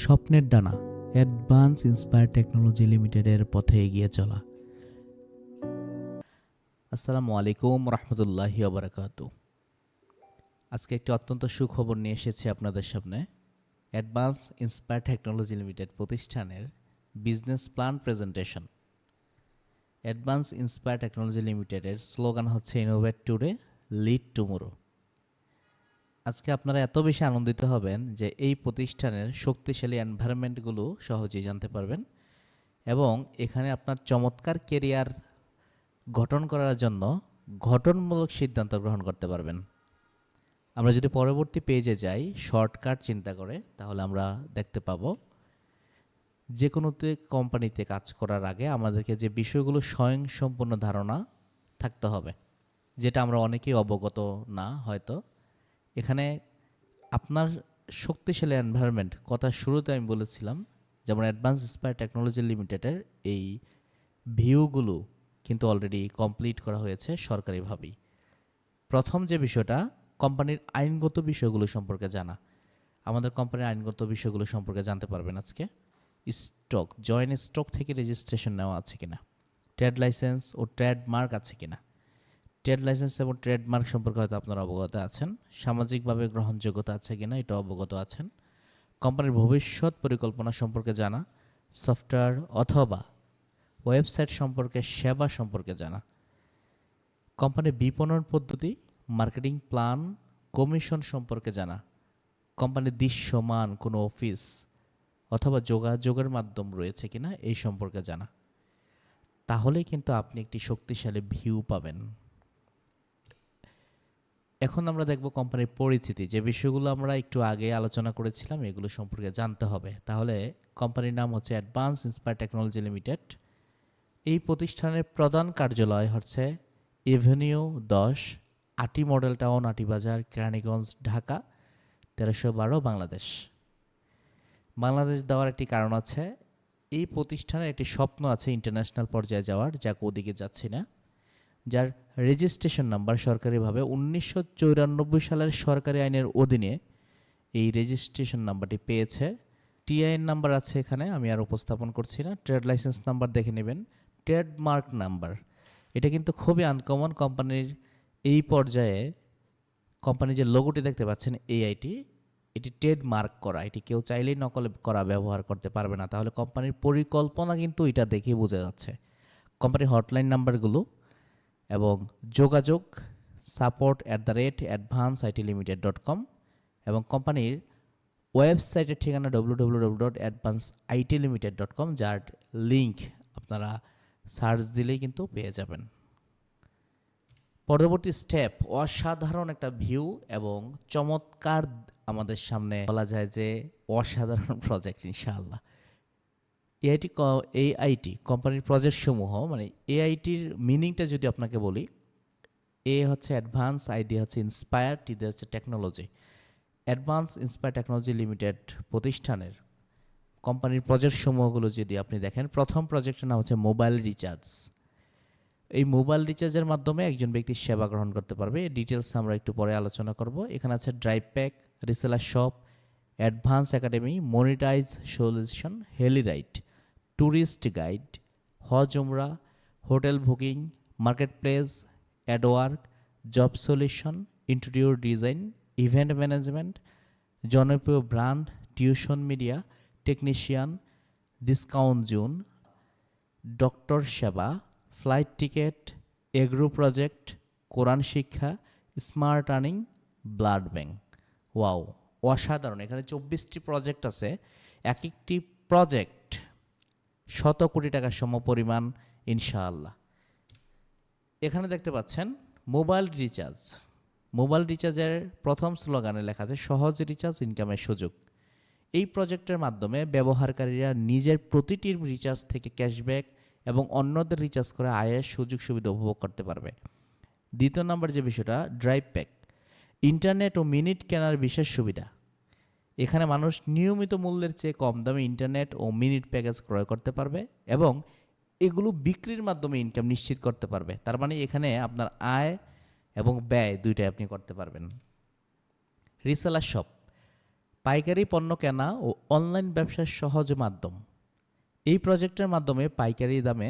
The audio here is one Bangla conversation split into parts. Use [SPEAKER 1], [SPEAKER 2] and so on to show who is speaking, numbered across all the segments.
[SPEAKER 1] স্বপ্নের ডানা অ্যাডভান্স ইন্সপায়ার টেকনোলজি লিমিটেডের পথে এগিয়ে চলা। আসসালামু আলাইকুম রহমতুল্লাহি ওবারাকাতু। আজকে একটি অত্যন্ত সুখবর নিয়ে এসেছি আপনাদের সামনে। অ্যাডভান্স ইন্সপায়ার টেকনোলজি লিমিটেড প্রতিষ্ঠানের business plan presentation. Advance inspire technology লিমিটেডের স্লোগান হচ্ছে ইনোভেট টুডে, লিড টুমোরো। আজকে আপনারা এত বেশি আনন্দিত হবেন যে এই প্রতিষ্ঠানের শক্তিশালী এনভায়রনমেন্টগুলো সহজেই জানতে পারবেন এবং এখানে আপনার চমৎকার কেরিয়ার গঠন করার জন্য গঠনমূলক সিদ্ধান্ত গ্রহণ করতে পারবেন। আমরা যদি পরবর্তী পেজে যাই শর্টকাট চিন্তা করে, তাহলে আমরা দেখতে পাবো যে কোনোতে কোম্পানিতে কাজ করার আগে আমাদেরকে যে বিষয়গুলো স্বয়ংসম্পূর্ণ ধারণা থাকতে হবে, যেটা আমরা অনেকেই অবগত না হয়তো। এখানে আপনার শক্তিশালী এনভায়রনমেন্ট কথা শুরুতে আমি বলেছিলাম, যেমন অ্যাডভান্স ইন্সপায়ার টেকনোলজি লিমিটেডের এই ভিউগুলো কিন্তু অলরেডি কমপ্লিট করা হয়েছে সরকারিভাবেই। প্রথম যে বিষয়টা, কোম্পানির আইনগত বিষয়গুলো সম্পর্কে জানা। আমাদের কোম্পানির আইনগত বিষয়গুলো সম্পর্কে জানতে পারবেন আজকে। স্টক, জয়েন্ট স্টক থেকে রেজিস্ট্রেশন নেওয়া আছে কিনা, ট্রেড লাইসেন্স ও ট্রেডমার্ক আছে কিনা। ট্রেড লাইসেন্স এবং ট্রেডমার্ক সম্পর্কে হয়তো আপনারা অবগত আছেন। সামাজিকভাবে গ্রহণযোগ্যতা আছে কিনা এটা অবগত আছেন। কোম্পানির ভবিষ্যৎ পরিকল্পনা সম্পর্কে জানা, সফটওয়্যার অথবা ওয়েবসাইট সম্পর্কে, সেবা সম্পর্কে জানা, কোম্পানির বিপণন পদ্ধতি, মার্কেটিং প্ল্যান, কমিশন সম্পর্কে জানা, কোম্পানির দৃশ্যমান কোনো অফিস অথবা যোগাযোগের মাধ্যম রয়েছে কিনা এই সম্পর্কে জানা। তাহলেই কিন্তু আপনি একটি শক্তিশালী ভিউ পাবেন। এখন আমরা দেখব কোম্পানির পরিচিতি, যে বিষয়গুলো আমরা একটু আগে আলোচনা করেছিলাম এগুলো সম্পর্কে জানতে হবে। তাহলে কোম্পানির নাম হচ্ছে অ্যাডভান্স ইন্সপায়ার টেকনোলজি লিমিটেড। এই প্রতিষ্ঠানের প্রধান কার্যালয় হচ্ছে এভিনিউ 10, আটি মডেল টাউন, আটিবাজার, কেরানীগঞ্জ, ঢাকা 1312, বাংলাদেশ। বাংলাদেশ দেওয়ার একটি কারণ আছে, এই প্রতিষ্ঠানের একটি স্বপ্ন আছে ইন্টারন্যাশনাল পর্যায়ে যাওয়ার, যাকে ওদিকে যাচ্ছি না, যার রেজিস্ট্রেশন নাম্বার সরকারিভাবে 1994 সালের সরকারি আইনের অধীনে এই রেজিস্ট্রেশন নাম্বারটি পেয়েছে। টিআইএন নাম্বার আছে এখানে, আমি আর উপস্থাপন করছি না। ট্রেড লাইসেন্স নাম্বার দেখে নেবেন। ট্রেডমার্ক নাম্বার, এটা কিন্তু খুবই আনকমন কোম্পানির এই পর্যায়ে। কোম্পানির যে লোগোটি দেখতে পাচ্ছেন এআইটি, এটি ট্রেডমার্ক করা, এটি কেউ চাইলেই নকল করা ব্যবহার করতে পারবে না। তাহলে কোম্পানির পরিকল্পনা কিন্তু এটা দেখেই বোঝা যাচ্ছে। কোম্পানির হটলাইন নাম্বারগুলো এবং যোগাযোগ support@advanceitlimited.com এবং কোম্পানির ওয়েবসাইটের ঠিকানা www.advanceitlimited.com, যার লিঙ্ক আপনারা সার্চ দিলেই কিন্তু পেয়ে যাবেন। পরবর্তী স্টেপ, অসাধারণ একটা ভিউ এবং চমৎকার, আমাদের সামনে বলা যায় যে অসাধারণ প্রজেক্ট ইনশাআল্লাহ। এআইটি কোম্পানির প্রজেক্ট সমূহ, মানে এআইটির মিনিংটা যদি আপনাকে বলি, এ হচ্ছে অ্যাডভান্স, আইডি হচ্ছে ইন্সপায়ার, টিতে হচ্ছে technology. Advance inspire technology limited প্রতিষ্ঠানের কোম্পানির প্রজেক্ট সমূহগুলো যদি আপনি দেখেন, প্রথম প্রজেক্টের নাম হচ্ছে মোবাইল রিচার্জ। এই মোবাইল রিচার্জের মাধ্যমে একজন ব্যক্তি সেবা গ্রহণ করতে পারবে। ডিটেলস আমরা একটু পরে আলোচনা করব। এখানে আছে drive pack, reseller shop, advance academy, monetise solution, heli ride, tourist guide, হজ উমরা, hotel booking, market place, adword, job solution, interior design, event management, জনপ্রিয় brand, tuition media, technician, discount zone, doctor সেবা, ফ্লাইট টিকেট, এগ্রো প্রজেক্ট, কোরআন শিক্ষা, smart earning, blood bank. Wow, অসাধারণ। এখানে 24টি প্রজেক্ট আছে। এক একটি প্রজেক্ট 100 কোটি টাকার সমপরিমাণ ইনশাআল্লাহ। এখানে দেখতে পাচ্ছেন মোবাইল রিচার্জ। মোবাইল রিচার্জের প্রথম স্লোগানে লেখা আছে সহজ রিচার্জ, ইনকামের সুযোগ। এই প্রজেক্টের মাধ্যমে ব্যবহারকারীরা নিজের প্রতিটি রিচার্জ থেকে ক্যাশব্যাক এবং অন্যদের রিচার্জ করে আয়ের সুযোগ সুবিধা উপভোগ করতে পারবে। দ্বিতীয় নম্বর যে বিষয়টা, ড্রাইভ প্যাক, ইন্টারনেট ও মিনিট কেনার বিশেষ সুবিধা। এখানে মানুষ নিয়মিত মূল্যের চেয়ে কম দামে ইন্টারনেট ও মিনিট প্যাকেজ ক্রয় করতে পারবে এবং এগুলো বিক্রির মাধ্যমে ইনকাম নিশ্চিত করতে পারবে। তার মানে এখানে আপনার আয় এবং ব্যয় দুইটাই আপনি করতে পারবেন। রিসেলার শপ, পাইকারি পণ্য কেনা ও অনলাইন ব্যবসার সহজ মাধ্যম। এই প্রজেক্টের মাধ্যমে পাইকারি দামে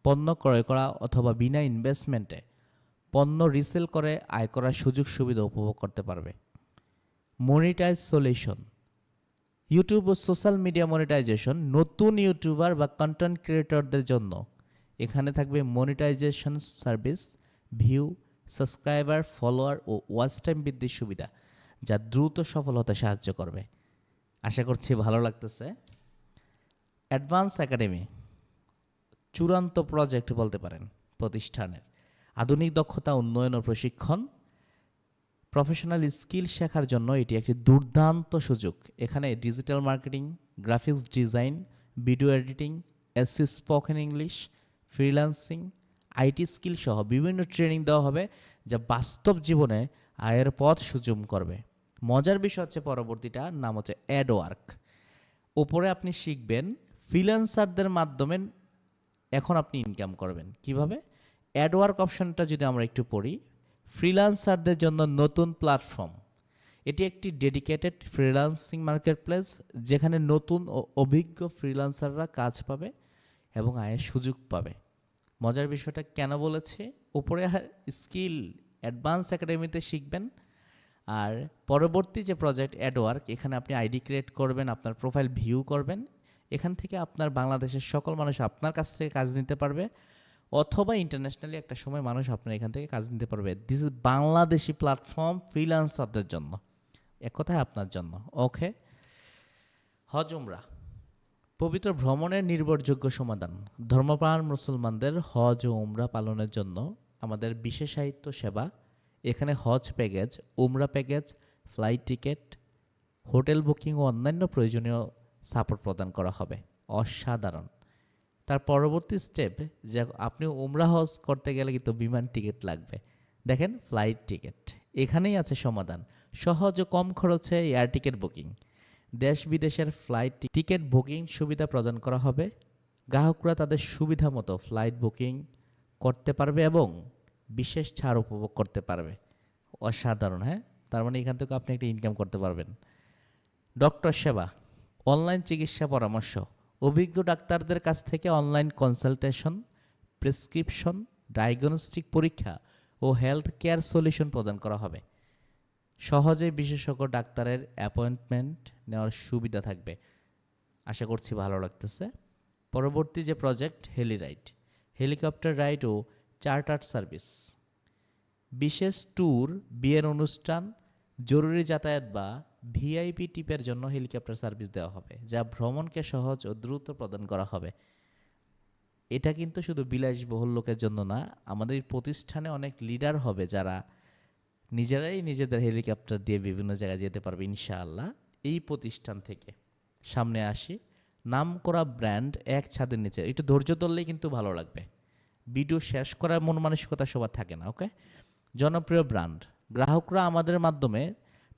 [SPEAKER 1] পণ্য ক্রয় করা অথবা বিনা ইনভেস্টমেন্টে পণ্য রিসেল করে আয় করার সুযোগ সুবিধা উপভোগ করতে পারবে। মনিটাইজ সলিউশন, ইউটিউব ও সোশ্যাল মিডিয়া মনিটাইজেশন নতুন ইউটিউবার বা কন্টেন্ট ক্রিয়েটরদের জন্য এখানে থাকবে monetisation service, view, subscriber, follower ও ওয়াচ টাইম বৃদ্ধির সুবিধা, যা দ্রুত সফল হতে সাহায্য করবে। আশা করছি ভালো লাগতেছে। অ্যাডভান্স একাডেমি চূড়ান্ত প্রজেক্ট বলতে পারেন প্রতিষ্ঠানের। আধুনিক দক্ষতা উন্নয়ন ও প্রশিক্ষণ, প্রফেশনাল স্কিল শেখার জন্য এটি একটি দুর্দান্ত সুযোগ। এখানে digital marketing, graphics design, video editing, SEO, spoken English, freelancing, IT skill সহ বিভিন্ন ট্রেনিং দেওয়া হবে, যা বাস্তব জীবনে আয়ের পথ সুগম করবে। মজার বিষয় হচ্ছে পরবর্তীটা নাম হচ্ছে অ্যাডওয়ার্ক। ওপরে আপনি শিখবেন ফ্রিল্যান্সারদের মাধ্যমে এখন আপনি ইনকাম করবেন কিভাবে। অ্যাডওয়ার্ক অপশনটা যদি আমরা একটু পড়ি, ফ্রিল্যান্সারদের জন্য নতুন প্ল্যাটফর্ম। এটি একটি ডেডিকেটেড ফ্রিল্যান্সিং মার্কেটপ্লেস, যেখানে নতুন ও অভিজ্ঞ ফ্রিল্যান্সাররা কাজ পাবে এবং আয়ের সুযোগ পাবে। মজার বিষয়টা কেন বলেছে, উপরে স্কিল অ্যাডভান্স একাডেমিতে শিখবেন। আর পরবর্তী যে প্রজেক্ট অ্যাডওয়ার্ক, এখানে আপনি আইডি ক্রিয়েট করবেন, আপনার প্রোফাইল ভিউ করবেন। এখান থেকে আপনার বাংলাদেশের সকল মানুষ আপনার কাছ থেকে কাজ নিতে পারবে, অথবা ইন্টারন্যাশনালি একটা সময় মানুষ আপনার এখান থেকে কাজ নিতে পারবে। দিস ইজ বাংলাদেশি প্ল্যাটফর্ম ফ্রিল্যান্সারদের জন্য, এক কথায় আপনার জন্য। ওকে, হজ উমরা পবিত্র ভ্রমণের নির্ভরযোগ্য সমাধান। ধর্মপ্রাণ মুসলমানদের হজ ও উমরা পালনের জন্য আমাদের বিশেষায়িত সেবা। এখানে হজ প্যাকেজ, উমরা package, flight ticket, hotel booking ও অন্যান্য প্রয়োজনীয় সাপোর্ট প্রদান করা হবে। অসাধারণ। তার পরবর্তী স্টেপ, যে আপনি উমরা হজ করতে গেলে কিন্তু বিমান টিকিট লাগবে। দেখেন ফ্লাইট টিকিট, এখানেই আছে সমাধান। সহজ ও কম খরচে এয়ার টিকিট বুকিং, দেশ বিদেশের ফ্লাইট টিকিট বুকিং সুবিধা প্রদান করা হবে। গ্রাহকরা তাদের সুবিধা মতো ফ্লাইট বুকিং করতে পারবে এবং বিশেষ ছাড় উপভোগ করতে পারবে। অসাধারণ, হ্যাঁ। তার মানে এখান থেকে আপনি একটা ইনকাম করতে পারবেন। ডক্টর সেবা, অনলাইন চিকিৎসা পরামর্শ, অভিজ্ঞ ডাক্তারদের কাছ থেকে অনলাইন কনসালটেশন, প্রেসক্রিপশন, ডায়াগনস্টিক পরীক্ষা ও হেলথ কেয়ার সলিউশন প্রদান করা হবে। সহজে বিশেষজ্ঞ ডাক্তারের অ্যাপয়েন্টমেন্ট নেওয়ার সুবিধা থাকবে। আশা করছি ভালো লাগতেছে। পরবর্তী যে প্রজেক্ট হেলি রাইড, হেলিকপ্টার রাইড ও চার্টার সার্ভিস, বিশেষ ট্যুর, বিয়ের অনুষ্ঠান, জরুরি যাতায়াত বা ভিআইপি টিপের জন্য হেলিকপ্টার সার্ভিস দেওয়া হবে, যা ভ্রমণকে সহজ ও দ্রুত প্রদান করা হবে। এটা কিন্তু শুধু বিলাসবহুল লোকের জন্য না, আমাদের প্রতিষ্ঠানে অনেক লিডার হবে যারা নিজেরাই নিজেদের হেলিকপ্টার দিয়ে বিভিন্ন জায়গায় যেতে পারবে ইনশাআল্লাহ। এই প্রতিষ্ঠান থেকে সামনে আসি, নাম করা ব্র্যান্ড এক ছাদের নিচে। একটু ধৈর্য ধরলেই কিন্তু ভালো লাগবে। ভিডিও শেষ করার মন মানসিকতা সবার থাকে না। ওকে, জনপ্রিয় ব্র্যান্ড, গ্রাহকরা আমাদের মাধ্যমে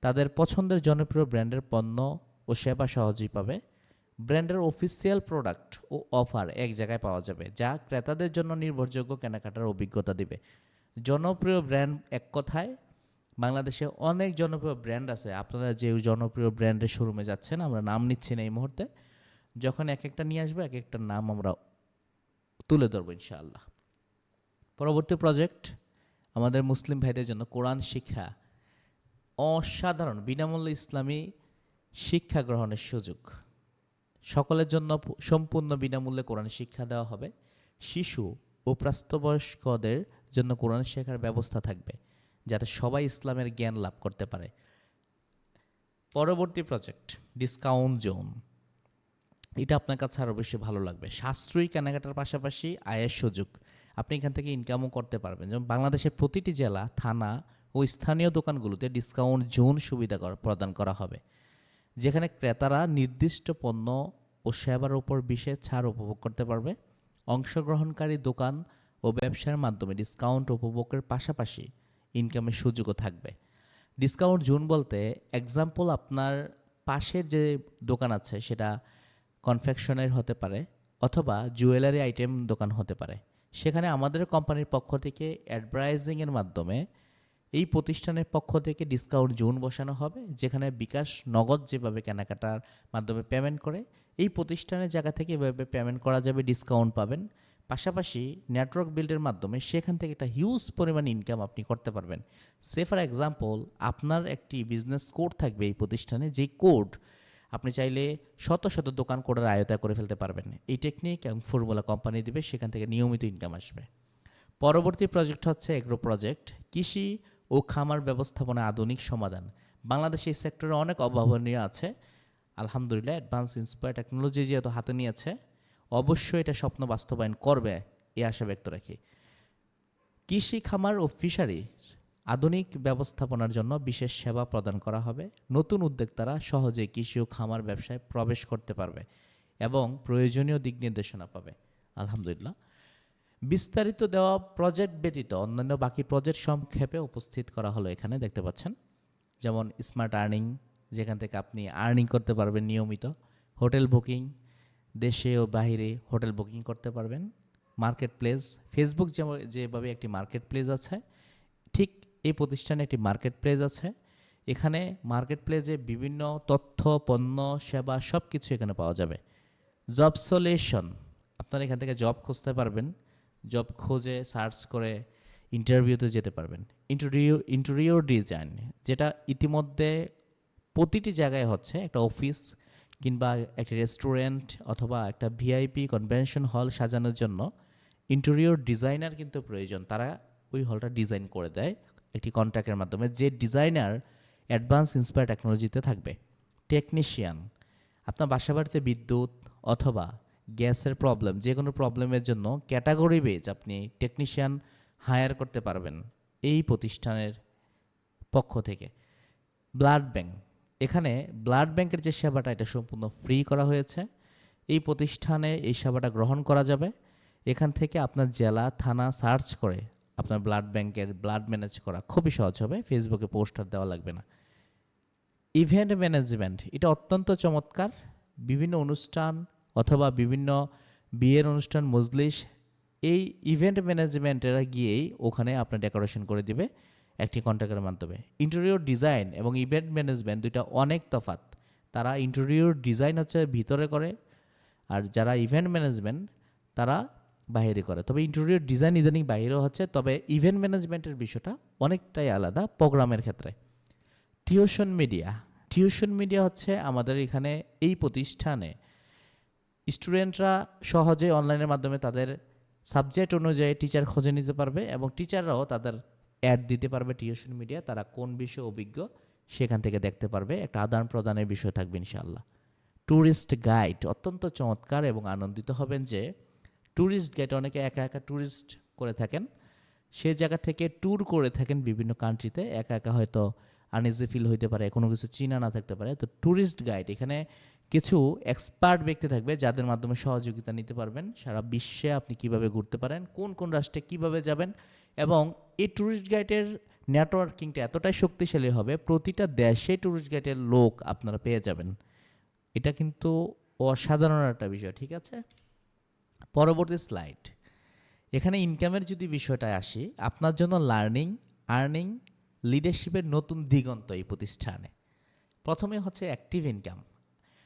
[SPEAKER 1] তাদের পছন্দের জনপ্রিয় ব্র্যান্ডের পণ্য ও সেবা সহজেই পাবে। ব্র্যান্ডের অফিসিয়াল প্রোডাক্ট ও অফার এক জায়গায় পাওয়া যাবে, যা ক্রেতাদের জন্য নির্ভরযোগ্য কেনাকাটার অভিজ্ঞতা দিবে। জনপ্রিয় ব্র্যান্ড, এক কথায় বাংলাদেশে অনেক জনপ্রিয় ব্র্যান্ড আছে। আপনারা যে জনপ্রিয় ব্র্যান্ডের শোরুমে যাচ্ছেন, আমরা নাম নিচ্ছি না এই মুহূর্তে, যখন এক একটা নিয়ে আসবো এক একটা নাম আমরা তুলে ধরবো ইনশাআল্লাহ। পরবর্তী প্রজেক্ট আমাদের মুসলিম ভাইদের জন্য কোরআন শিক্ষা। অসাধারণ বিনামূল্যে ইসলামী শিক্ষা গ্রহণের সুযোগ। সকলের জন্য সম্পূর্ণ বিনামূল্যে কোরআন শিক্ষা দেওয়া হবে। শিশু ও প্রাপ্তবয়স্কদের জন্য কোরআন শেখার ব্যবস্থা থাকবে, যাতে সবাই ইসলামের জ্ঞান লাভ করতে পারে। পরবর্তী প্রজেক্ট ডিসকাউন্ট জোন, এটা আপনার কাছে আর অবশ্যই ভালো লাগবে। সাশ্রয়ী কেনাকাটার পাশাপাশি আয়ের সুযোগ, আপনি এখান থেকে ইনকামও করতে পারবেন। যেমন বাংলাদেশের প্রতিটি জেলা, থানা ও স্থানীয় দোকানগুলোতে ডিসকাউন্ট জোন সুবিধা প্রদান করা হবে, যেখানে ক্রেতারা নির্দিষ্ট পণ্য ও সেবার উপর বিশেষ ছাড় উপভোগ করতে পারবে। অংশগ্রহণকারী দোকান ও ব্যবসার মাধ্যমে ডিসকাউন্ট উপভোগের পাশাপাশি ইনকামের সুযোগও থাকবে। ডিসকাউন্ট জোন বলতে এক্সাম্পল, আপনার পাশের যে দোকান আছে সেটা কনফেকশনের হতে পারে অথবা জুয়েলারি আইটেম দোকান হতে পারে। সেখানে আমাদের কোম্পানির পক্ষ থেকে অ্যাডভার্টাইজিংয়ের মাধ্যমে এই প্রতিষ্ঠানের পক্ষ থেকে ডিসকাউন্ট জোন বসানো হবে, যেখানে বিকাশ নগদ যেভাবে কেনাকাটার মাধ্যমে পেমেন্ট করে, এই প্রতিষ্ঠানের জায়গা থেকে এভাবে পেমেন্ট করা যাবে, ডিসকাউন্ট পাবেন। পাশাপাশি নেটওয়ার্ক বিল্ডের মাধ্যমে সেখান থেকে একটা হিউজ পরিমাণ ইনকাম আপনি করতে পারবেন। সে ফর এক্সাম্পল, আপনার একটি বিজনেস কোড থাকবে এই প্রতিষ্ঠানে, যে কোড আপনি চাইলে শত শত দোকান কোডের আয়তায় করে ফেলতে পারবেন। এই টেকনিক এবং ফর্মুলা কোম্পানি দিবে, সেখান থেকে নিয়মিত ইনকাম আসবে। পরবর্তী প্রজেক্ট হচ্ছে এগ্রো প্রজেক্ট, কৃষি ও খামার ব্যবস্থাপনা আধুনিক সমাধান। বাংলাদেশে এই সেক্টরে অনেক অভাবনীয় আছে। আলহামদুলিল্লাহ অ্যাডভান্স ইন্সপায়ার টেকনোলজি যেহেতু হাতে নিয়েছে, অবশ্যই এটা স্বপ্ন বাস্তবায়ন করবে, এই আশা ব্যক্ত রাখি। কৃষি খামার ও ফিশারি আধুনিক ব্যবস্থাপনার জন্য বিশেষ সেবা প্রদান করা হবে। নতুন উদ্যোক্তারা সহজে কৃষি ও খামার ব্যবসায় প্রবেশ করতে পারবে এবং প্রয়োজনীয় দিক নির্দেশনা পাবে। আলহামদুলিল্লাহ। বিস্তারিত দেওয়া প্রজেক্ট ব্যতীত অন্যান্য বাকি প্রজেক্ট সংক্ষেপে উপস্থিত করা হলো, এখানে দেখতে পাচ্ছেন। যেমন স্মার্ট আর্নিং, যেখান থেকে আপনি আর্নিং করতে পারবেন নিয়মিত। হোটেল বুকিং, দেশে ও বাইরে হোটেল বুকিং করতে পারবেন। মার্কেট প্লেস, ফেসবুক যেভাবে একটি মার্কেট প্লেস আছে, ঠিক এই প্রতিষ্ঠানে একটি মার্কেট প্লেস আছে। এখানে মার্কেট প্লেসে বিভিন্ন তথ্য, পণ্য, সেবা সব কিছু এখানে পাওয়া যাবে। জব সলিউশন, আপনারা এখান থেকে জব খুঁজতে পারবেন, জব খোঁজে সার্চ করে ইন্টারভিউতে যেতে পারবেন। ইন্টেরিয়র ডিজাইন, যেটা ইতিমধ্যে প্রতিটি জায়গায় হচ্ছে, একটা অফিস কিংবা একটা রেস্টুরেন্ট অথবা একটা ভিআইপি কনভেনশন হল সাজানোর জন্য ইন্টেরিয়র ডিজাইনার কিন্তু প্রয়োজন। তারা ওই হলটা ডিজাইন করে দেয় একটি কন্ট্রাক্টের মাধ্যমে, যে ডিজাইনার অ্যাডভান্স ইন্সপায়ার টেকনোলজিতে থাকবে। টেকনিশিয়ান, আপনার বাসা বাড়িতে বিদ্যুৎ অথবা গ্যাসের প্রবলেম, যে কোনো প্রবলেমের জন্য ক্যাটাগরি বেজ আপনি টেকনিশিয়ান হায়ার করতে পারবেন এই প্রতিষ্ঠানের পক্ষ থেকে। ব্লাড ব্যাংক, এখানে ব্লাড ব্যাংকের যে সেবাটা, এটা সম্পূর্ণ ফ্রি করা হয়েছে। এই প্রতিষ্ঠানে এই সেবাটা গ্রহণ করা যাবে। এখান থেকে আপনার জেলা, থানা সার্চ করে আপনার ব্লাড ব্যাংকের ব্লাড ম্যানেজ করা খুবই সহজ হবে, ফেসবুকে পোস্টার দেওয়া লাগবে না। ইভেন্ট ম্যানেজমেন্ট, এটা অত্যন্ত চমৎকার। বিভিন্ন অনুষ্ঠান অথবা বিভিন্ন বিয়ের অনুষ্ঠান, মজলিস, এই ইভেন্ট ম্যানেজমেন্টেরা গিয়েই ওখানে আপনার ডেকোরেশন করে দিবে একটি কন্ট্রাক্টের মাধ্যমে। ইন্টেরিয়র ডিজাইন এবং ইভেন্ট ম্যানেজমেন্ট দুইটা অনেক তফাৎ। তারা ইন্টেরিয়র ডিজাইন হচ্ছে ভিতরে করে, আর যারা ইভেন্ট ম্যানেজমেন্ট তারা বাইরে করে। তবে ইন্টেরিয়র ডিজাইন ইদানিং বাইরেও হচ্ছে, তবে ইভেন্ট ম্যানেজমেন্টের বিষয়টা অনেকটাই আলাদা প্রোগ্রামের ক্ষেত্রে। টিউশন মিডিয়া হচ্ছে আমাদের এখানে এই প্রতিষ্ঠানে স্টুডেন্টরা সহজে অনলাইনের মাধ্যমে তাদের সাবজেক্ট অনুযায়ী টিচার খুঁজে নিতে পারবে এবং টিচাররাও তাদের অ্যাড দিতে পারবে টিউশন মিডিয়া, তারা কোন বিষয়ে অভিজ্ঞ সেখান থেকে দেখতে পারবে। একটা আদান প্রদানের বিষয় থাকবে ইনশাআল্লাহ। ট্যুরিস্ট গাইড, অত্যন্ত চমৎকার এবং আনন্দিত হবেন যে ট্যুরিস্ট গাইড, অনেকে একা একা ট্যুরিস্ট করে থাকেন, সে জায়গা থেকে ট্যুর করে থাকেন বিভিন্ন কান্ট্রিতে, একা একা হয়তো আনইজি ফিল হইতে পারে, কোনো কিছু চিনা না থাকতে পারে। তো ট্যুরিস্ট গাইড, এখানে কিছু এক্সপার্ট ব্যক্তি থাকবে যাদের মাধ্যমে সহযোগিতা নিতে পারবেন সারা বিশ্বে আপনি কিভাবে ঘুরতে পারেন, কোন কোন রাষ্ট্রে কিভাবে যাবেন। এবং এই ট্যুরিস্ট গাইডের নেটওয়ার্কিংটা এতটাই শক্তিশালী হবে, প্রতিটা দেশে ট্যুরিস্ট গাইডের লোক আপনারা পেয়ে যাবেন। এটা কিন্তু অসাধারণ একটা বিষয়, ঠিক আছে। পরবর্তী স্লাইড, এখানে ইনকামের যদি বিষয়টায় আসি, আপনার জন্য লার্নিং, আর্নিং, লিডারশিপের নতুন দিগন্ত এই প্রতিষ্ঠানে। প্রথমে হচ্ছে অ্যাক্টিভ ইনকাম।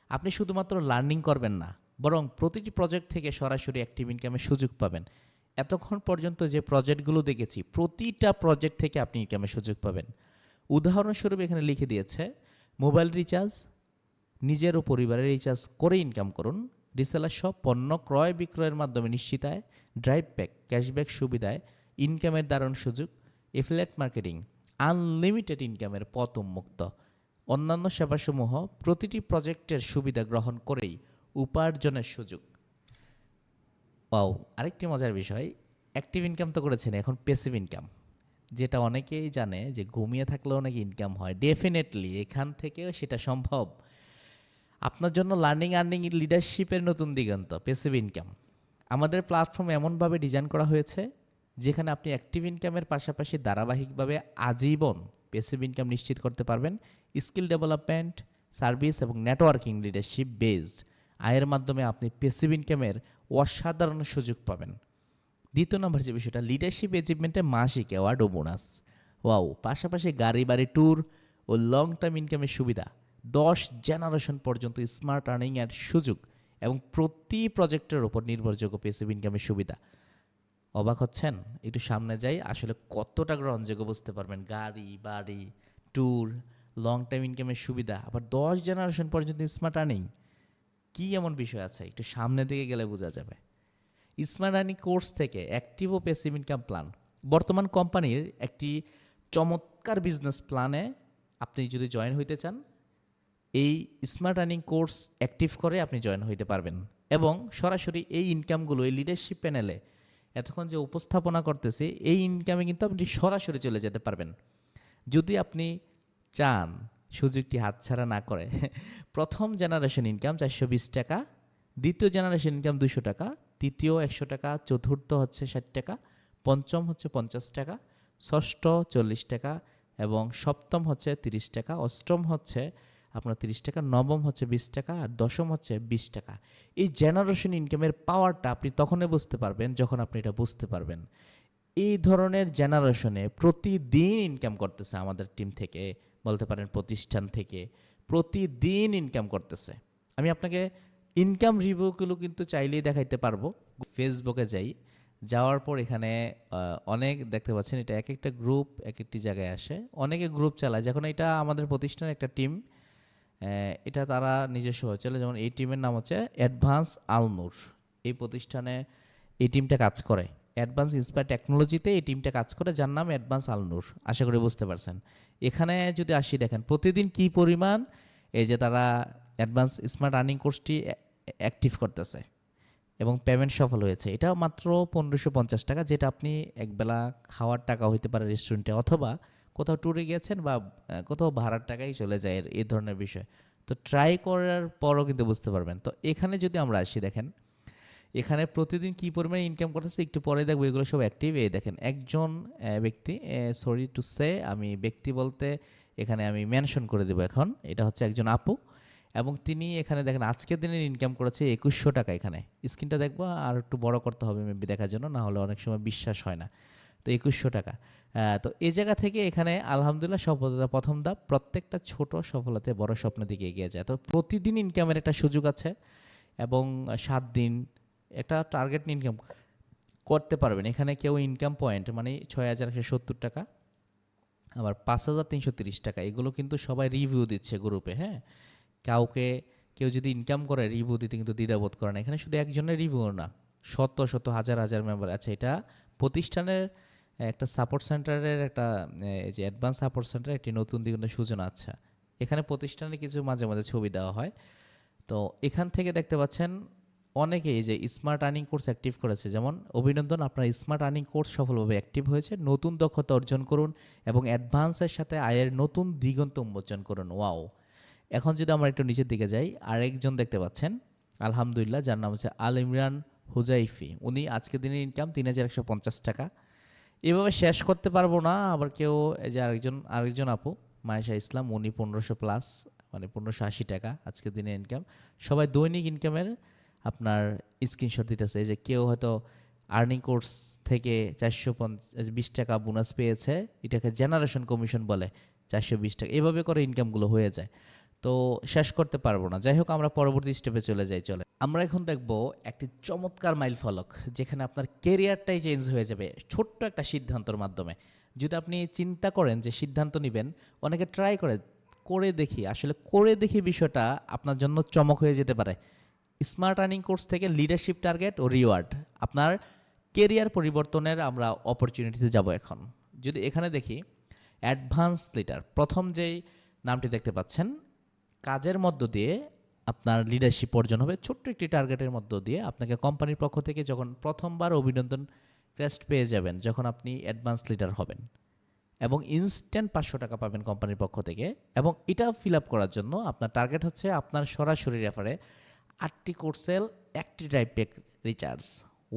[SPEAKER 1] আপনি শুধুমাত্র লার্নিং করবেন না, বরং প্রতিটি প্রজেক্ট থেকে সরাসরি অ্যাক্টিভ ইনকামের সুযোগ পাবেন। এতক্ষণ পর্যন্ত যে প্রজেক্টগুলো দেখেছি, প্রতিটা প্রজেক্ট থেকে আপনি ইনকামের সুযোগ পাবেন। উদাহরণস্বরূপ এখানে লিখে দিয়েছে, মোবাইল রিচার্জ, নিজের ও পরিবারের রিচার্জ করে ইনকাম করুন। রিসেলার সব পণ্য ক্রয় বিক্রয়ের মাধ্যমে নিশ্চিত আয়, ড্রাইভ ব্যাক, ক্যাশব্যাক সুবিধায় ইনকামের দারুণ সুযোগ, এফিলিয়েট মার্কেটিং, আনলিমিটেড ইনকামের পথ উন্মুক্ত। অন্যান্য সেবাসমূহ প্রতিটি প্রজেক্টের সুবিধা গ্রহণ করেই উপার্জনের সুযোগ। পাও আরেকটি মজার বিষয়, অ্যাক্টিভ ইনকাম তো করেছেন, এখন প্যাসিভ ইনকাম, যেটা অনেকেই জানে যে ঘুমিয়ে থাকলেও নাকি ইনকাম হয়। ডেফিনেটলি এখান থেকেও সেটা সম্ভব। আপনার জন্য লার্নিং, আর্নিং, লিডারশিপের নতুন দিগন্ত, প্যাসিভ ইনকাম। আমাদের প্ল্যাটফর্ম এমনভাবে ডিজাইন করা হয়েছে যেখানে আপনি অ্যাক্টিভ ইনকামের পাশাপাশি ধারাবাহিকভাবে আজীবন প্যাসিভ ইনকাম নিশ্চিত করতে পারবেন। স্কিল ডেভেলপমেন্ট, সার্ভিস এবং নেটওয়ার্কিং লিডারশিপ বেসড আয়ের মাধ্যমে আপনি প্যাসিভ ইনকামের অসাধারণ সুযোগ পাবেন। দ্বিতীয় নম্বর যে বিষয়টা, লিডারশিপ অ্যাচিভমেন্টে মাসিক অ্যাওয়ার্ড ও বোনাস। ওয়াও, পাশাপাশি গাড়ি বাড়ি ট্যুর ও লং টার্ম ইনকামের সুবিধা, 10 জেনারেশন পর্যন্ত স্মার্ট আর্নিং এর সুযোগ এবং প্রতি প্রজেক্টের উপর নির্ভরযোগ্য প্যাসিভ ইনকামের সুবিধা। অবাক হচ্ছেন? একটু সামনে যাই, আসলে কতটা গ্রহণযোগ্য বুঝতে পারবেন। গাড়ি বাড়ি ট্যুর, লং টাইম ইনকামের সুবিধা, আবার 10 জেনারেশন পর্যন্ত স্মার্ট আর্নিং। কী এমন বিষয় আছে? একটু সামনের দিকে গেলে বোঝা যাবে। স্মার্ট আর্নিং কোর্স থেকে অ্যাক্টিভ ও প্যাসিভ ইনকাম প্ল্যান, বর্তমান কোম্পানির একটি চমৎকার বিজনেস প্ল্যানে আপনি যদি জয়েন হইতে চান, এই স্মার্ট আর্নিং কোর্স অ্যাক্টিভ করে আপনি জয়েন হইতে পারবেন এবং সরাসরি এই ইনকামগুলো এই লিডারশিপ প্যানেলে এতক্ষণ যে উপস্থাপনা করতেছি, এই ইনকামে কিন্তু আপনি সরাসরি চলে যেতে পারবেন। যদি আপনি চান সুযোগটি হাতছাড়া না করে, প্রথম জেনারেশন ইনকাম 420 টাকা, দ্বিতীয় জেনারেশন ইনকাম 200 টাকা, তৃতীয় 100 টাকা, চতুর্থ হচ্ছে 60 টাকা, পঞ্চম হচ্ছে 50 টাকা, ষষ্ঠ 40 টাকা এবং সপ্তম হচ্ছে 30 টাকা, অষ্টম হচ্ছে আপনার 30 টাকা, নবম হচ্ছে 20 টাকা আর দশম হচ্ছে 20 টাকা। এই জেনারেশন ইনকামের পাওয়ারটা আপনি তখনই বুঝতে পারবেন যখন আপনি এটা বুঝতে পারবেন। এই ধরনের জেনারেশনে প্রতিদিন ইনকাম করতেছে আমাদের টিম থেকে, বলতে পারেন প্রতিষ্ঠান থেকে প্রতিদিন ইনকাম করতেছে। আমি আপনাকে ইনকাম রিভিউগুলো কিন্তু চাইলেই দেখাইতে পারবো। ফেসবুকে যাই, যাওয়ার পর এখানে অনেক দেখতে পাচ্ছেন, এটা এক একটা গ্রুপ এক একটি জায়গায় আসে, অনেকে গ্রুপ চালায়। যখন এটা আমাদের প্রতিষ্ঠানের একটা টিম, এটা তারা নিজস্ব চলে, যেমন এই টিমের নাম হচ্ছে অ্যাডভান্স আলনুর। এই প্রতিষ্ঠানে এই টিমটা কাজ করে, অ্যাডভান্স ইন্সপায়ার টেকনোলজিতে এই টিমটা কাজ করে, যার নাম অ্যাডভান্স আলনুর। আশা করি বুঝতে পারছেন। এখানে যদি আসি, দেখেন প্রতিদিন কি পরিমাণ এই যে তারা অ্যাডভান্স স্মার্ট আর্নিং কোর্সটি অ্যাক্টিভ করতেছে এবং পেমেন্ট সফল হয়েছে। এটা মাত্র 1550 টাকা, যেটা আপনি একবেলা খাওয়ার টাকা হইতে পারে রেস্টুরেন্টে, অথবা কোথাও ট্যুরে গিয়েছেন বা কোথাও ভাড়ার টাকাই চলে যায় এই ধরনের বিষয়। তো ট্রাই করার পরও কিন্তু বুঝতে পারবেন। তো এখানে যদি আমরা আসি, দেখেন এখানে প্রতিদিন কী পরিমাণে ইনকাম করতেছে একটু পরে দেখবো। এগুলো সব অ্যাক্টিভ। এই দেখেন একজন ব্যক্তি, সরি টু সে, আমি ব্যক্তি বলতে এখানে আমি মেনশন করে দেবো এখন, এটা হচ্ছে একজন আপু এবং তিনি এখানে দেখেন আজকের দিনের ইনকাম করেছে 2100 টাকা। এখানে স্ক্রিনটা দেখবো আর একটু বড় করতে হবে মেবি দেখার জন্য, না হলে অনেক সময় বিশ্বাস হয় না। তো 2100 টাকা। তো এই জায়গা থেকে এখানে আলহামদুলিল্লাহ সফলতা প্রথম ধাপ, প্রত্যেকটা ছোট সফলতায় বড় স্বপ্নের দিকে এগিয়ে যায়। তো প্রতিদিন ইনকামের একটা সুযোগ আছে এবং 7 দিন একটা টার্গেট ইনকাম করতে পারবেন। এখানে কেউ ইনকাম পয়েন্ট মানে 6170 টাকা, আবার 5330 টাকা, এগুলো কিন্তু সবাই রিভিউ দিচ্ছে গ্রুপে। হ্যাঁ, কেউ যদি ইনকাম করে রিভিউ দিতে কিন্তু দ্বিধাবোধ করে না। এখানে শুধু একজনের রিভিউ না, শত শত হাজার হাজার মেম্বার আছে। এটা প্রতিষ্ঠানের একটা সাপোর্ট সেন্টারের একটা এই যে অ্যাডভান্স সাপোর্ট সেন্টার একটি নতুন দিগন্তের সূচনা। আচ্ছা, এখানে প্রতিষ্ঠানে কিছু মাঝে মাঝে ছবি দেওয়া হয়। তো এখান থেকে দেখতে পাচ্ছেন অনেকেই যে স্মার্ট আর্নিং কোর্স অ্যাক্টিভ করেছে। যেমন অভিনন্দন, আপনার স্মার্ট আর্নিং কোর্স সফলভাবে অ্যাক্টিভ হয়েছে। নতুন দক্ষতা অর্জন করুন এবং অ্যাডভান্সের সাথে আয়ের নতুন দিগন্ত উন্মোচন করুন। ওয়াও। এখন যদি আমরা একটু নিচের দিকে যাই, আরেকজন দেখতে পাচ্ছেন আলহামদুলিল্লাহ, যার নাম হচ্ছে আল ইমরান হুজাইফি। উনি আজকের দিনের ইনকাম 3150 টাকা। এভাবে শেষ করতে পারবো না। আবার কেউ এই যে আরেকজন আপু মায়েশা ইসলাম, উনি 1500 প্লাস, মানে 1580 টাকা আজকের দিনের ইনকাম। সবাই দৈনিক ইনকামের আপনার স্ক্রিনশট দিতেছে। এই যে কেউ হয়তো আর্নিং কোর্স থেকে 420 টাকা বোনাস পেয়েছে, এটাকে জেনারেশন কমিশন বলে, 420 টাকা। এভাবে করে ইনকামগুলো হয়ে যায়। তো শেষ করতে পারবো না। যাই হোক, আমরা পরবর্তী স্টেপে চলে যাই। চলে আমরা এখন দেখব একটি চমৎকার মাইল ফলক, যেখানে আপনার কেরিয়ারটাই চেঞ্জ হয়ে যাবে ছোট্ট একটা সিদ্ধান্তর মাধ্যমে। যদি আপনি চিন্তা করেন যে সিদ্ধান্ত নেবেন, অনেকে ট্রাই করে দেখি, আসলে করে দেখি বিষয়টা আপনার জন্য চমক হয়ে যেতে পারে। স্মার্ট আর্নিং কোর্স থেকে লিডারশিপ টার্গেট ও রিওয়ার্ড, আপনার কেরিয়ার পরিবর্তনের আমরা অপরচুনিটিতে যাব এখন। যদি এখানে দেখি অ্যাডভান্স লিডার, প্রথম যেই নামটি দেখতে পাচ্ছেন, কাজের মধ্য দিয়ে আপনার লিডারশিপ অর্জন হবে। ছোট্ট একটি টার্গেটের মধ্য দিয়ে আপনাকে কোম্পানির পক্ষ থেকে যখন প্রথমবার অভিনন্দন ক্রেস্ট পেয়ে যাবেন, যখন আপনি অ্যাডভান্স লিডার হবেন এবং ইনস্ট্যান্ট 500 টাকা পাবেন কোম্পানির পক্ষ থেকে। এবং এটা ফিল আপ করার জন্য আপনার টার্গেট হচ্ছে আপনার সরাসরি রেফারে 8টি কোর্সেল, 1টি ড্রাইভ প্যাক রিচার্জ।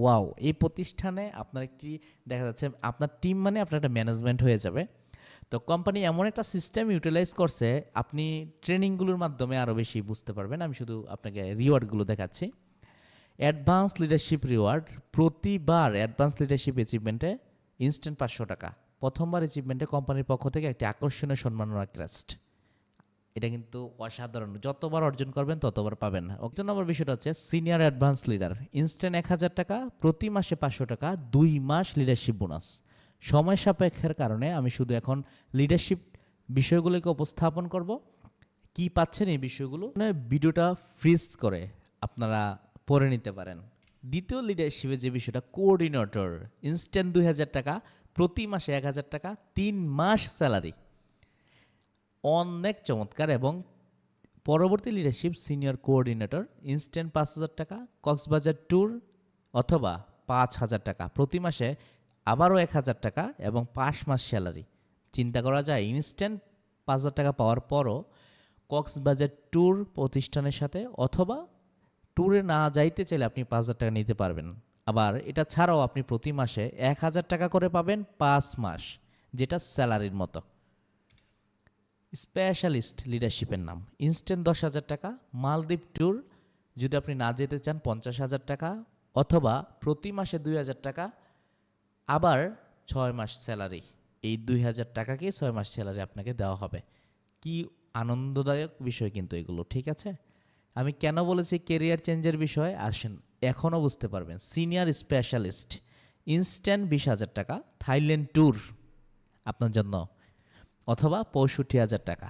[SPEAKER 1] ওয়াও। এই প্রতিষ্ঠানে আপনার একটি দেখা যাচ্ছে আপনার টিম মানে আপনার একটা ম্যানেজমেন্ট হয়ে যাবে। তো কোম্পানি এমন একটা সিস্টেম ইউটিলাইজ করছে, আপনি ট্রেনিংগুলোর মাধ্যমে আরও বেশি বুঝতে পারবেন। আমি শুধু আপনাকে রিওয়ার্ডগুলো দেখাচ্ছি। অ্যাডভান্স লিডারশিপ রিওয়ার্ড, প্রতিবার অ্যাডভান্স লিডারশিপ অ্যাচিভমেন্টে ইনস্ট্যান্ট 500 টাকা, প্রথমবার অ্যাচিভমেন্টে কোম্পানির পক্ষ থেকে একটি আকর্ষণীয় সম্মাননা ক্রেস্ট। এটা কিন্তু অসাধারণ, যতবার অর্জন করবেন ততবার পাবেন। 8 নম্বর বিষয়টা হচ্ছে সিনিয়র অ্যাডভান্স লিডার, ইনস্ট্যান্ট 1000 টাকা, প্রতি মাসে 500 টাকা, 2 মাস লিডারশিপ বোনাস। সময় সাপেক্ষের কারণে আমি শুধু এখন লিডারশিপ বিষয়গুলোকে উপস্থাপন করব। কি পাচ্ছেন এই বিষয়গুলো ভিডিওটা ফ্রিজ করে আপনারা পড়ে নিতে পারেন। দ্বিতীয় লিডারশিপে যে বিষয়টা কোঅর্ডিনেটর, ইনস্ট্যান্ট 2000 টাকা, প্রতি মাসে 1000 টাকা, 3 মাস স্যালারি, অনেক চমৎকার। এবং পরবর্তী লিডারশিপ সিনিয়র কোঅর্ডিনেটর, ইনস্ট্যান্ট 5000 টাকা, কক্সবাজার ট্যুর অথবা 5000 টাকা, প্রতি মাসে আবারও 1000 টাকা এবং 5 মাস স্যালারি। চিন্তা করা যায় ইনস্ট্যান্ট 5000 টাকা পাওয়ার পরও কক্সবাজার ট্যুর প্রতিষ্ঠানের সাথে অথবা ট্যুরে না যাইতে চাইলে আপনি 5000 টাকা নিতে পারবেন। আবার এটা ছাড়াও আপনি প্রতি মাসে 1000 টাকা করে পাবেন 5 মাস, যেটা স্যালারির মতো। স্পেশালিস্ট লিডারশিপের নাম, ইনস্ট্যান্ট 10,000 টাকা, মালদ্বীপ ট্যুর যদি আপনি না যেতে চান 50,000 টাকা, অথবা প্রতি মাসে 2,000 টাকা, আবার 6 মাস স্যালারি। এই 2,000 টাকাকে 6 মাস স্যালারি আপনাকে দেওয়া হবে। কি আনন্দদায়ক বিষয় কিন্তু এগুলো, ঠিক আছে। আমি কেন বলেছি কেরিয়ার চেঞ্জের বিষয়, আসেন এখনও বুঝতে পারবেন। সিনিয়র স্পেশালিস্ট, ইনস্ট্যান্ট 20,000 টাকা, থাইল্যান্ড ট্যুর আপনার জন্য, অথবা 65,000 টাকা,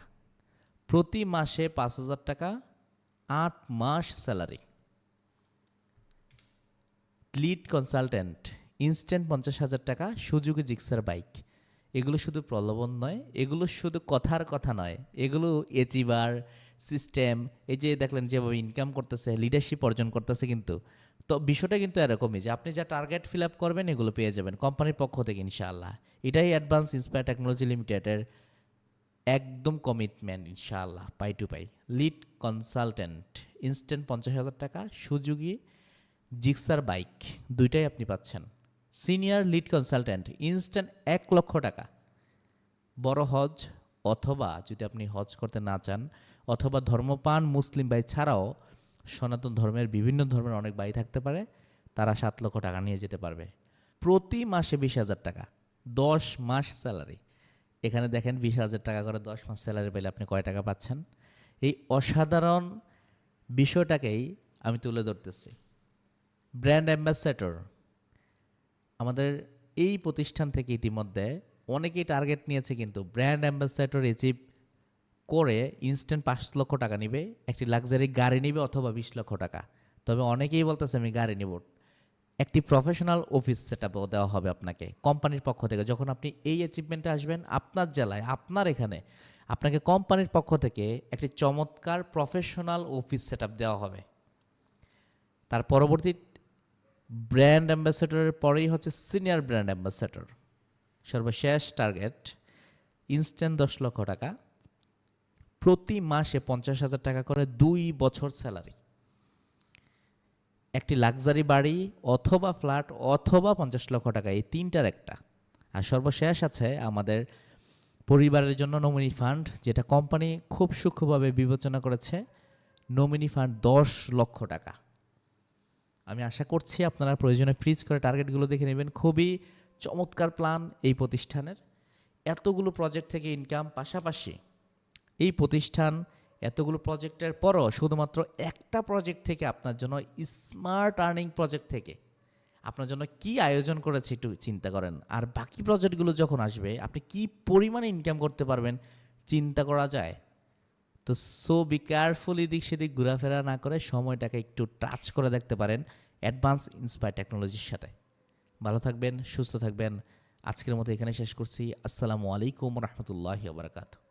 [SPEAKER 1] প্রতি মাসে 5,000 টাকা, 8 মাস স্যালারি। লিড কনসালটেন্ট, ইনস্ট্যান্ট 50,000 টাকা, সুজুকি জিক্সার বাইক। এগুলো শুধু প্রলোভন নয়, এগুলো শুধু কথার কথা নয়, এগুলো অ্যাচিভার সিস্টেম। এই যে দেখলেন যেভাবে ইনকাম করতেছে, লিডারশিপ অর্জন করতেছে, কিন্তু তো বিষয়টা কিন্তু এরকমই যে আপনি যা টার্গেট ফিল আপ করবেন এগুলো পেয়ে যাবেন কোম্পানির পক্ষ থেকে ইনশাআল্লাহ। এটাই অ্যাডভান্স ইন্সপায়ার টেকনোলজি লিমিটেডের একদম কমিটমেন্ট ইনশাআল্লাহ, পাই টু পাই। লিড কনসালটেন্ট, ইনস্ট্যান্ট 50,000 টাকা, সুজুকি জিক্সার বাইক, দুইটাই আপনি পাচ্ছেন। সিনিয়র লিড কনসালটেন্ট, ইনস্ট্যান্ট 1 লক্ষ টাকা, বড় হজ, অথবা যদি আপনি হজ করতে না চান, অথবা ধর্মপান মুসলিম ভাই ছাড়াও সনাতন ধর্মের বিভিন্ন ধর্মের অনেক ভাই থাকতে পারে, তারা 7 লক্ষ টাকা নিয়ে যেতে পারবে। প্রতি মাসে 20,000 টাকা, 10 মাস স্যালারি। এখানে দেখেন 20,000 টাকা করে 10 মাস স্যালারি পেলে আপনি কয় টাকা পাচ্ছেন। এই অসাধারণ বিষয়টাকেই আমি তুলে ধরতেছি। ব্র্যান্ড অ্যাম্বাসেডর, আমাদের এই প্রতিষ্ঠান থেকে ইতিমধ্যে অনেকেই টার্গেট নিয়েছে, কিন্তু ব্র্যান্ড অ্যাম্বাসেডর অ্যাচিভ করে ইনস্ট্যান্ট 5 লক্ষ টাকা নিবে, একটি লাক্সারি গাড়ি নিবে, অথবা 20 লক্ষ টাকা। তবে অনেকেই বলতেছে আমি গাড়ি নিব। একটি প্রফেশনাল অফিস সেটআপও দেওয়া হবে আপনাকে কোম্পানির পক্ষ থেকে। যখন আপনি এই অ্যাচিভমেন্টে আসবেন আপনার জেলায়, আপনার এখানে, আপনাকে কোম্পানির পক্ষ থেকে একটি চমৎকার প্রফেশনাল অফিস সেটআপ দেওয়া হবে। তার পরবর্তী ব্র্যান্ড অ্যাম্বাসেডরের পরেই হচ্ছে সিনিয়র ব্র্যান্ড অ্যাম্বাসেডর। সর্বশেষ টার্গেট ইনস্ট্যান্ট 10 লক্ষ টাকা, প্রতি মাসে 50,000 টাকা করে, 2 বছর স্যালারি, একটি লাক্সারি বাড়ি অথবা ফ্ল্যাট অথবা 50 লক্ষ টাকা, এই তিনটার একটা। আর সর্বশেষ আছে আমাদের পরিবারের জন্য নমিনি ফান্ড, যেটা কোম্পানি খুব সূক্ষ্মভাবে বিবেচনা করেছে। নমিনি ফান্ড 10 লক্ষ টাকা। আমি আশা করছি আপনারা প্রয়োজনে ফ্রিজ করে টার্গেটগুলো দেখে নেবেন। খুবই চমৎকার প্ল্যান এই প্রতিষ্ঠানের। এতগুলো প্রজেক্ট থেকে ইনকাম, পাশাপাশি এই প্রতিষ্ঠান এতগুলো প্রজেক্টের পরও শুধুমাত্র একটা প্রজেক্ট থেকে আপনার জন্য স্মার্ট আর্নিং প্রজেক্ট থেকে আপনার জন্য কি আয়োজন করেছে একটু চিন্তা করেন। আর বাকি প্রজেক্টগুলো যখন আসবে আপনি কি পরিমাণে ইনকাম করতে পারবেন চিন্তা করা যায়। তো সো বি কেয়ারফুল, এদিক সেদিক ঘোরাফেরা না করে সময়টাকে একটু টাচ করে দেখতে পারেন অ্যাডভান্স ইন্সপায়ার টেকনোলজির সাথে। ভালো থাকবেন, সুস্থ থাকবেন। আজকের মতো এখানে শেষ করছি। আসসালামু আলাইকুম রহমতুল্লাহি ওয়া বারাকাতুহু।